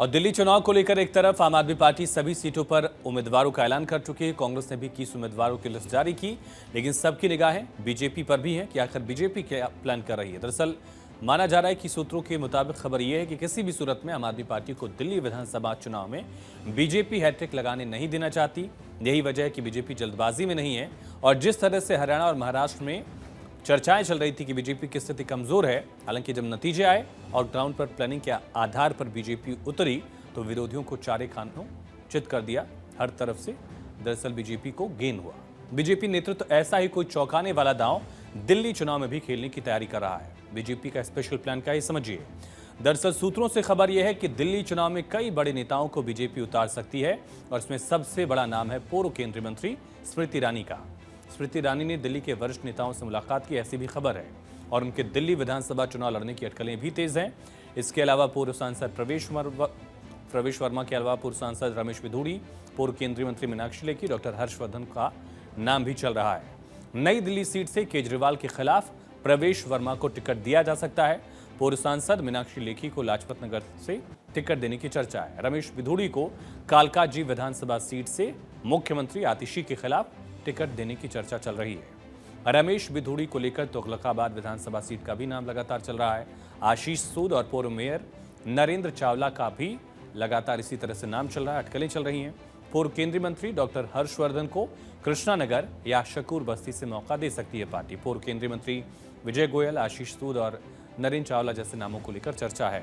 और दिल्ली चुनाव को लेकर एक तरफ आम आदमी पार्टी सभी सीटों पर उम्मीदवारों का ऐलान कर चुकी है। कांग्रेस ने भी 21 उम्मीदवारों की लिस्ट जारी की, लेकिन सबकी निगाहें बीजेपी पर भी हैं कि आखिर बीजेपी क्या प्लान कर रही है। दरअसल माना जा रहा है कि सूत्रों के मुताबिक खबर यह है कि किसी भी सूरत में आम आदमी पार्टी को दिल्ली विधानसभा चुनाव में बीजेपी हैट्रिक लगाने नहीं देना चाहती। यही वजह है कि बीजेपी जल्दबाजी में नहीं है और जिस तरह से हरियाणा और महाराष्ट्र में चर्चाएं चल रही थी कि बीजेपी की स्थिति कमजोर है, हालांकि जब नतीजे आए और ग्राउंड पर प्लानिंग के आधार पर बीजेपी उतरी तो विरोधियों को चारे खानों चित कर दिया। हर तरफ से दरअसल बीजेपी को गेन हुआ। बीजेपी नेतृत्व ऐसा ही कोई चौंकाने वाला दांव दिल्ली चुनाव में भी खेलने की तैयारी कर रहा है। बीजेपी का स्पेशल प्लान क्या है, समझिए। दरअसल सूत्रों से खबर यह है कि दिल्ली चुनाव में कई बड़े नेताओं को बीजेपी उतार सकती है और इसमें सबसे बड़ा नाम है पूर्व केंद्रीय मंत्री स्मृति ईरानी का। स्मृति ईरानी ने दिल्ली के वरिष्ठ नेताओं से मुलाकात की, ऐसी भी खबर है, और उनके दिल्ली विधानसभा चुनाव लड़ने की अटकलें भी तेज हैं। इसके अलावा पूर्व सांसद प्रवेश वर्मा के अलावा पूर्व सांसद रमेश बिधूड़ी, पूर्व केंद्रीय मंत्री मीनाक्षी लेखी, डॉक्टर हर्षवर्धन का नाम भी चल रहा है। नई दिल्ली सीट से केजरीवाल के खिलाफ प्रवेश वर्मा को टिकट दिया जा सकता है। पूर्व सांसद मीनाक्षी लेखी को लाजपत नगर से टिकट देने की चर्चा है। रमेश बिधूड़ी को कालकाजी विधानसभा सीट से मुख्यमंत्री आतिशी के खिलाफ टिकट देने की चर्चा चल रही है। रमेश बिधूड़ी को लेकर तुगलकाबाद विधानसभा सीट का भी नाम लगातार चल रहा है। आशीष सूद और पूर्व मेयर नरेंद्र चावला का भी लगातार इसी तरह से नाम चल रहा है, अटकलें चल रही हैं। पूर्व केंद्रीय मंत्री डॉक्टर हर्षवर्धन को कृष्णानगर या शकूर बस्ती से मौका दे सकती है पार्टी। पूर्व केंद्रीय मंत्री विजय गोयल, आशीष सूद और नरेंद्र चावला जैसे नामों को लेकर चर्चा है।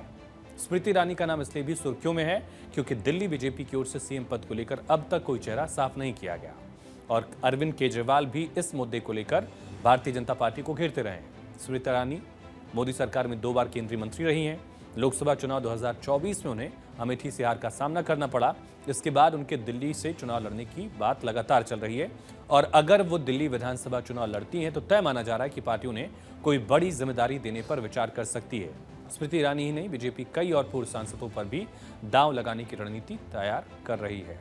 स्मृति ईरानी का नाम इसलिए भी सुर्खियों में है क्योंकि दिल्ली बीजेपी की ओर से सीएम पद को लेकर अब तक कोई चेहरा साफ नहीं किया गया और अरविंद केजरीवाल भी इस मुद्दे को लेकर भारतीय जनता पार्टी को घेरते रहे। स्मृति ईरानी मोदी सरकार में 2 बार केंद्रीय मंत्री रही हैं। लोकसभा चुनाव 2024 में उन्हें अमेठी से हार का सामना करना पड़ा। इसके बाद उनके दिल्ली से चुनाव लड़ने की बात लगातार चल रही है और अगर वो दिल्ली विधानसभा चुनाव लड़ती हैं तो तय माना जा रहा है कि पार्टी उन्हें कोई बड़ी जिम्मेदारी देने पर विचार कर सकती है। स्मृति ईरानी ही नहीं, बीजेपी कई और पूर्व सांसदों पर भी दांव लगाने की रणनीति तैयार कर रही है।